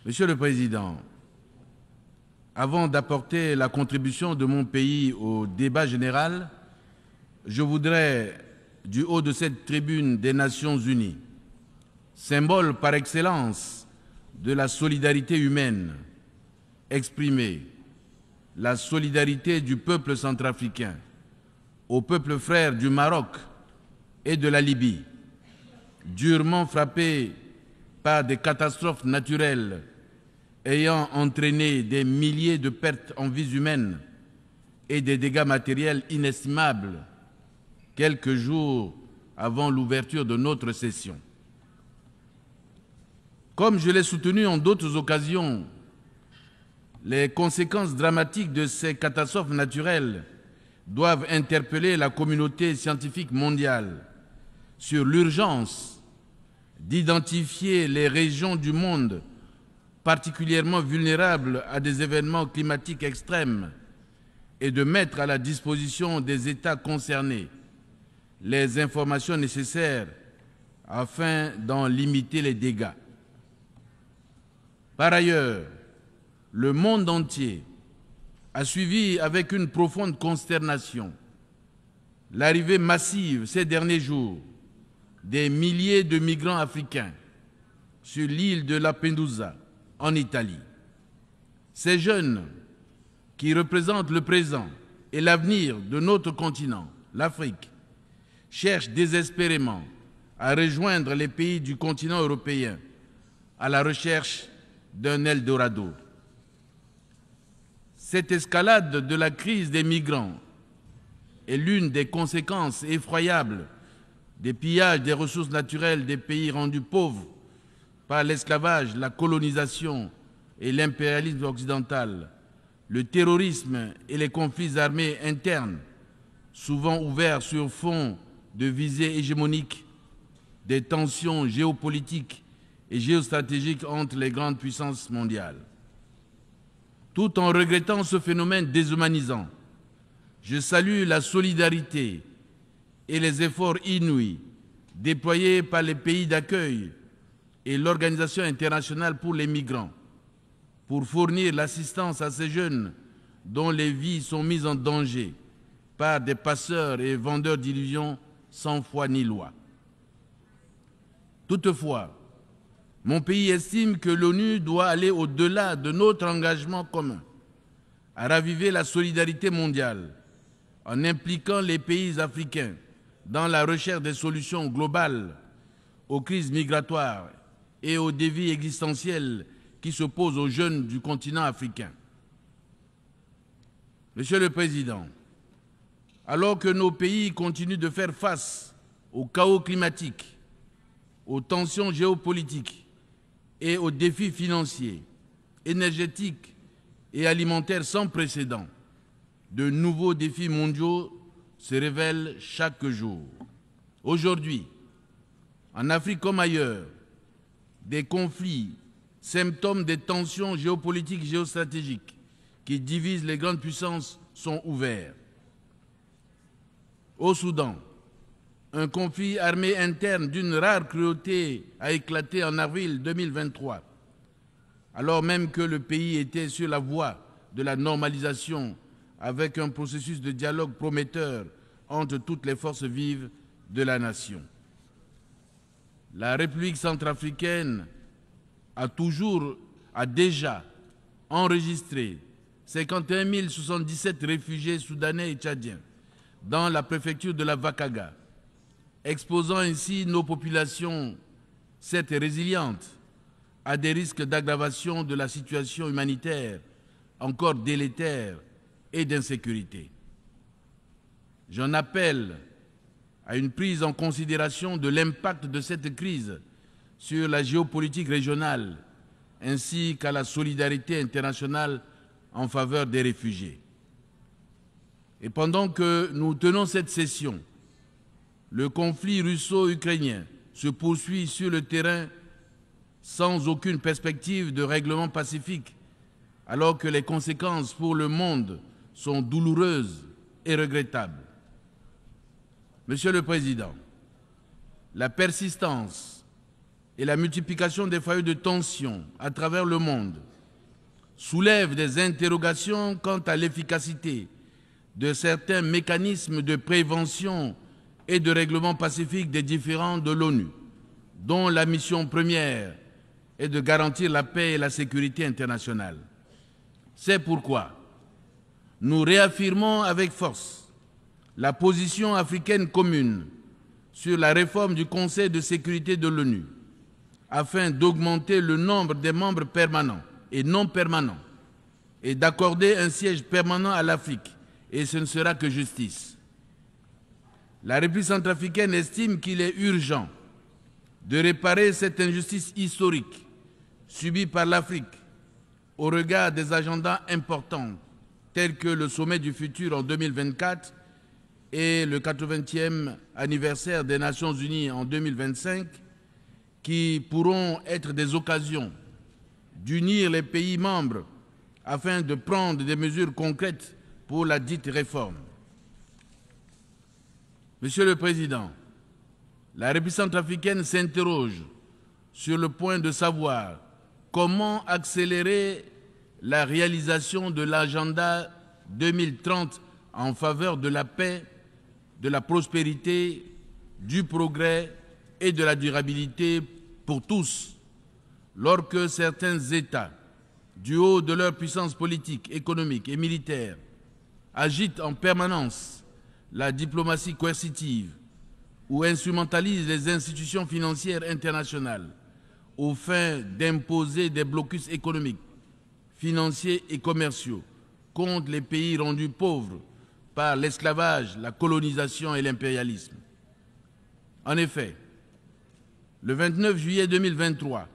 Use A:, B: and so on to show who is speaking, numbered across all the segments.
A: Monsieur le Président, avant d'apporter la contribution de mon pays au débat général, je voudrais, du haut de cette tribune des Nations Unies, symbole par excellence de la solidarité humaine, exprimer la solidarité du peuple centrafricain au peuple frère du Maroc et de la Libye, durement frappé par des catastrophes naturelles ayant entraîné des milliers de pertes en vies humaines et des dégâts matériels inestimables quelques jours avant l'ouverture de notre session. Comme je l'ai soutenu en d'autres occasions, les conséquences dramatiques de ces catastrophes naturelles doivent interpeller la communauté scientifique mondiale sur l'urgence d'identifier les régions du monde particulièrement vulnérables à des événements climatiques extrêmes et de mettre à la disposition des États concernés les informations nécessaires afin d'en limiter les dégâts. Par ailleurs, le monde entier a suivi avec une profonde consternation l'arrivée massive ces derniers jours des milliers de migrants africains sur l'île de Lampedusa, en Italie. Ces jeunes qui représentent le présent et l'avenir de notre continent, l'Afrique, cherchent désespérément à rejoindre les pays du continent européen à la recherche d'un Eldorado. Cette escalade de la crise des migrants est l'une des conséquences effroyables des pillages des ressources naturelles des pays rendus pauvres par l'esclavage, la colonisation et l'impérialisme occidental, le terrorisme et les conflits armés internes, souvent ouverts sur fond de visées hégémoniques, des tensions géopolitiques et géostratégiques entre les grandes puissances mondiales. Tout en regrettant ce phénomène déshumanisant, je salue la solidarité et les efforts inouïs déployés par les pays d'accueil et l'Organisation internationale pour les migrants pour fournir l'assistance à ces jeunes dont les vies sont mises en danger par des passeurs et vendeurs d'illusions sans foi ni loi. Toutefois, mon pays estime que l'ONU doit aller au-delà de notre engagement commun à raviver la solidarité mondiale en impliquant les pays africains dans la recherche des solutions globales aux crises migratoires et aux défis existentiels qui se posent aux jeunes du continent africain. Monsieur le Président, alors que nos pays continuent de faire face au chaos climatique, aux tensions géopolitiques et aux défis financiers, énergétiques et alimentaires sans précédent, de nouveaux défis mondiaux se révèlent chaque jour. Aujourd'hui, en Afrique comme ailleurs, des conflits, symptômes des tensions géopolitiques et géostratégiques qui divisent les grandes puissances sont ouverts. Au Soudan, un conflit armé interne d'une rare cruauté a éclaté en avril 2023, alors même que le pays était sur la voie de la normalisation avec un processus de dialogue prometteur entre toutes les forces vives de la nation. La République centrafricaine a déjà enregistré 51 077 réfugiés soudanais et tchadiens dans la préfecture de la Vakaga, exposant ainsi nos populations, certes résilientes, à des risques d'aggravation de la situation humanitaire encore délétère et d'insécurité. J'en appelle à une prise en considération de l'impact de cette crise sur la géopolitique régionale ainsi qu'à la solidarité internationale en faveur des réfugiés. Et pendant que nous tenons cette session, le conflit russo-ukrainien se poursuit sur le terrain sans aucune perspective de règlement pacifique, alors que les conséquences pour le monde sont douloureuses et regrettables. Monsieur le Président, la persistance et la multiplication des foyers de tension à travers le monde soulèvent des interrogations quant à l'efficacité de certains mécanismes de prévention et de règlement pacifique des différends de l'ONU, dont la mission première est de garantir la paix et la sécurité internationale. C'est pourquoi nous réaffirmons avec force la position africaine commune sur la réforme du Conseil de sécurité de l'ONU, afin d'augmenter le nombre des membres permanents et non permanents et d'accorder un siège permanent à l'Afrique, et ce ne sera que justice. La République centrafricaine estime qu'il est urgent de réparer cette injustice historique subie par l'Afrique au regard des agendas importants tels que le sommet du futur en 2024 et le 80e anniversaire des Nations Unies en 2025, qui pourront être des occasions d'unir les pays membres afin de prendre des mesures concrètes pour la dite réforme. Monsieur le Président, la République centrafricaine s'interroge sur le point de savoir comment accélérer la réalisation de l'agenda 2030 en faveur de la paix, de la prospérité, du progrès et de la durabilité pour tous, lorsque certains États, du haut de leur puissance politique, économique et militaire, agitent en permanence la diplomatie coercitive ou instrumentalisent les institutions financières internationales aux fins d'imposer des blocus économiques, financiers et commerciaux contre les pays rendus pauvres par l'esclavage, la colonisation et l'impérialisme. En effet, le 29 juillet 2023,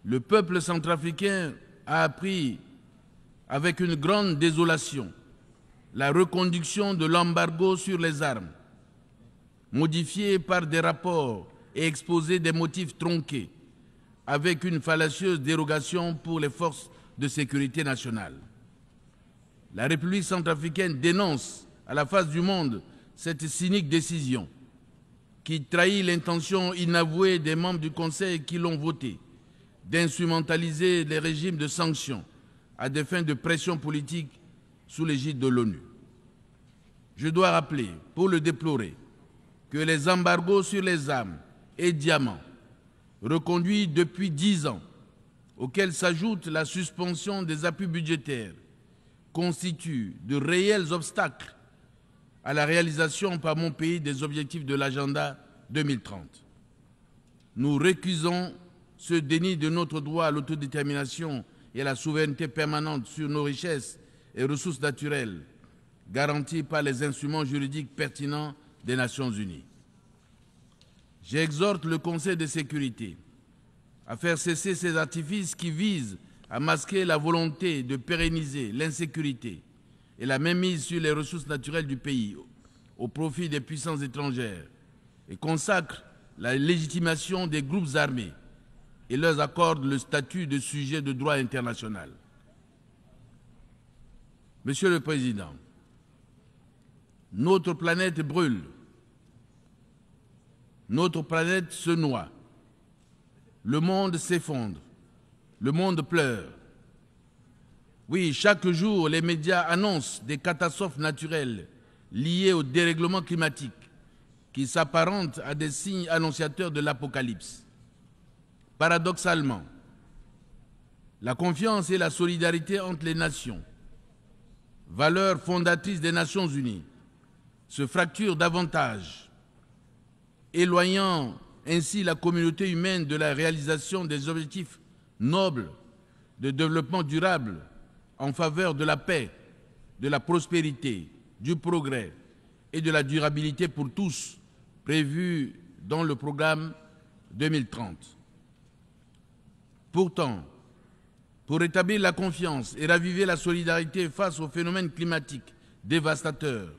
A: le peuple centrafricain a appris avec une grande désolation la reconduction de l'embargo sur les armes, modifié par des rapports et exposé des motifs tronqués, avec une fallacieuse dérogation pour les forces de sécurité nationale. La République centrafricaine dénonce à la face du monde cette cynique décision qui trahit l'intention inavouée des membres du Conseil qui l'ont votée d'instrumentaliser les régimes de sanctions à des fins de pression politique sous l'égide de l'ONU. Je dois rappeler, pour le déplorer, que les embargos sur les armes et diamants, reconduits depuis 10 ans, auxquels s'ajoute la suspension des appuis budgétaires, constituent de réels obstacles à la réalisation par mon pays des objectifs de l'agenda 2030. Nous récusons ce déni de notre droit à l'autodétermination et à la souveraineté permanente sur nos richesses et ressources naturelles, garanties par les instruments juridiques pertinents des Nations Unies. J'exhorte le Conseil de sécurité à faire cesser ces artifices qui visent à masquer la volonté de pérenniser l'insécurité et la mainmise sur les ressources naturelles du pays au profit des puissances étrangères et consacrent la légitimation des groupes armés et leur accordent le statut de sujet de droit international. Monsieur le Président, notre planète brûle, notre planète se noie, le monde s'effondre, le monde pleure. Oui, chaque jour, les médias annoncent des catastrophes naturelles liées au dérèglement climatique qui s'apparentent à des signes annonciateurs de l'apocalypse. Paradoxalement, la confiance et la solidarité entre les nations, valeurs fondatrices des Nations Unies, se fracturent davantage, éloignant ainsi la communauté humaine de la réalisation des objectifs nobles de développement durable en faveur de la paix, de la prospérité, du progrès et de la durabilité pour tous, prévus dans le programme 2030. Pourtant, pour rétablir la confiance et raviver la solidarité face aux phénomènes climatiques dévastateurs,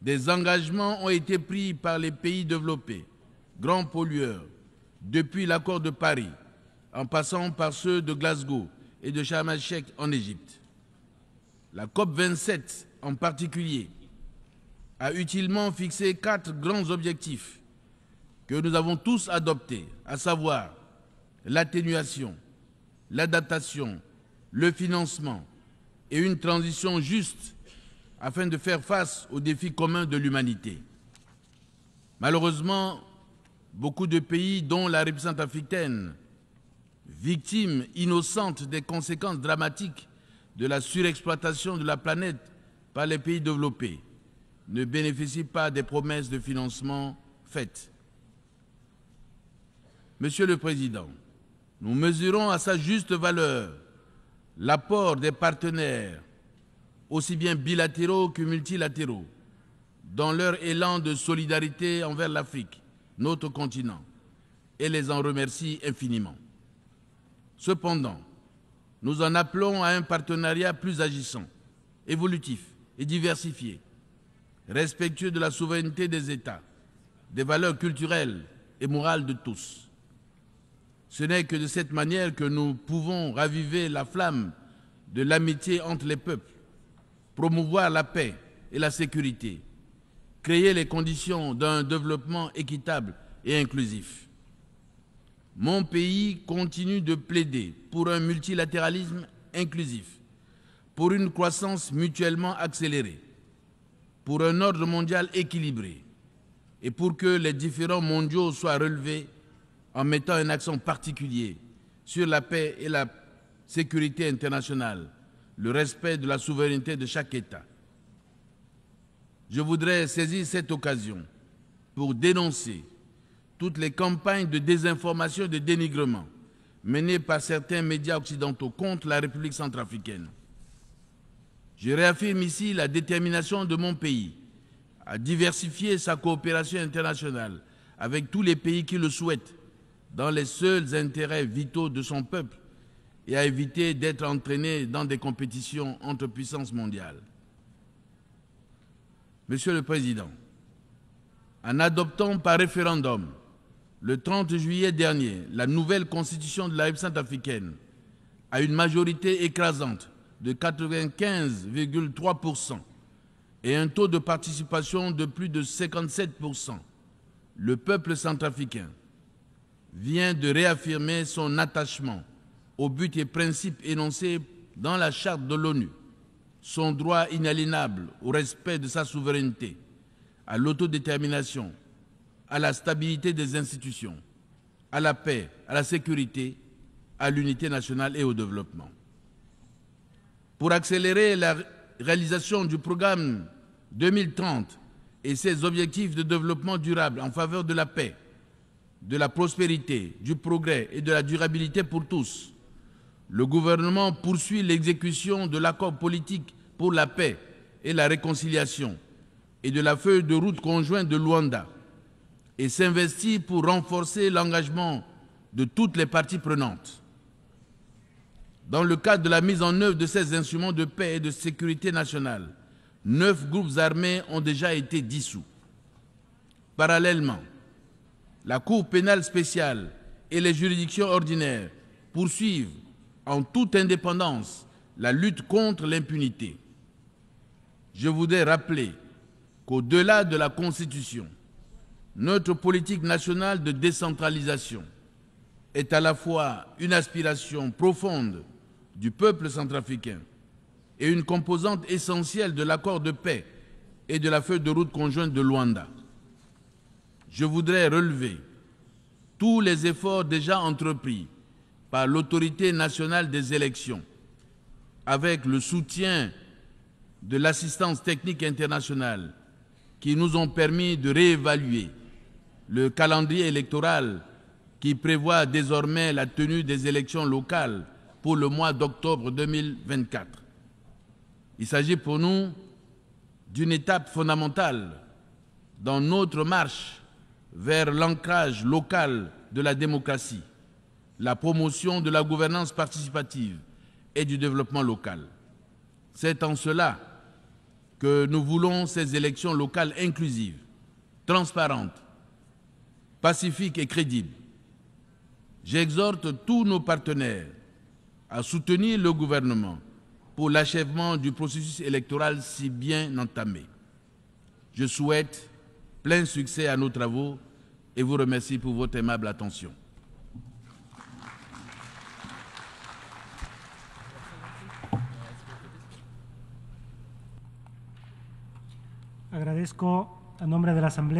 A: des engagements ont été pris par les pays développés, grands pollueurs, depuis l'accord de Paris, en passant par ceux de Glasgow et de Sharm el-Sheikh en Égypte. La COP27 en particulier a utilement fixé 4 grands objectifs que nous avons tous adoptées, à savoir l'atténuation, l'adaptation, le financement et une transition juste afin de faire face aux défis communs de l'humanité. Malheureusement, beaucoup de pays, dont la République centrafricaine, victimes innocentes des conséquences dramatiques de la surexploitation de la planète par les pays développés, ne bénéficient pas des promesses de financement faites. Monsieur le Président, nous mesurons à sa juste valeur l'apport des partenaires, aussi bien bilatéraux que multilatéraux, dans leur élan de solidarité envers l'Afrique, notre continent, et les en remercie infiniment. Cependant, nous en appelons à un partenariat plus agissant, évolutif et diversifié, respectueux de la souveraineté des États, des valeurs culturelles et morales de tous. Ce n'est que de cette manière que nous pouvons raviver la flamme de l'amitié entre les peuples, promouvoir la paix et la sécurité, créer les conditions d'un développement équitable et inclusif. Mon pays continue de plaider pour un multilatéralisme inclusif, pour une croissance mutuellement accélérée, pour un ordre mondial équilibré et pour que les différends mondiaux soient relevés en mettant un accent particulier sur la paix et la sécurité internationale, le respect de la souveraineté de chaque État. Je voudrais saisir cette occasion pour dénoncer toutes les campagnes de désinformation et de dénigrement menées par certains médias occidentaux contre la République centrafricaine. Je réaffirme ici la détermination de mon pays à diversifier sa coopération internationale avec tous les pays qui le souhaitent, dans les seuls intérêts vitaux de son peuple et à éviter d'être entraîné dans des compétitions entre puissances mondiales. Monsieur le Président, en adoptant par référendum le 30 juillet dernier la nouvelle constitution de la République centrafricaine à une majorité écrasante de 95,3% et un taux de participation de plus de 57%, le peuple centrafricain vient de réaffirmer son attachement aux buts et principes énoncés dans la Charte de l'ONU, son droit inaliénable au respect de sa souveraineté, à l'autodétermination, à la stabilité des institutions, à la paix, à la sécurité, à l'unité nationale et au développement. Pour accélérer la réalisation du programme 2030 et ses objectifs de développement durable en faveur de la paix, de la prospérité, du progrès et de la durabilité pour tous, le gouvernement poursuit l'exécution de l'accord politique pour la paix et la réconciliation et de la feuille de route conjointe de Luanda et s'investit pour renforcer l'engagement de toutes les parties prenantes. Dans le cadre de la mise en œuvre de ces instruments de paix et de sécurité nationale, 9 groupes armés ont déjà été dissous. Parallèlement, la Cour pénale spéciale et les juridictions ordinaires poursuivent en toute indépendance la lutte contre l'impunité. Je voudrais rappeler qu'au-delà de la Constitution, notre politique nationale de décentralisation est à la fois une aspiration profonde du peuple centrafricain et une composante essentielle de l'accord de paix et de la feuille de route conjointe de Luanda. Je voudrais relever tous les efforts déjà entrepris par l'autorité nationale des élections, avec le soutien de l'assistance technique internationale, qui nous ont permis de réévaluer le calendrier électoral qui prévoit désormais la tenue des élections locales pour le mois d'octobre 2024. Il s'agit pour nous d'une étape fondamentale dans notre marche vers l'ancrage local de la démocratie, la promotion de la gouvernance participative et du développement local. C'est en cela que nous voulons ces élections locales inclusives, transparentes, pacifiques et crédibles. J'exhorte tous nos partenaires à soutenir le gouvernement pour l'achèvement du processus électoral si bien entamé. Je souhaite plein succès à nos travaux et vous remercie pour votre aimable attention.
B: Agradezco a nombre de la Asamblea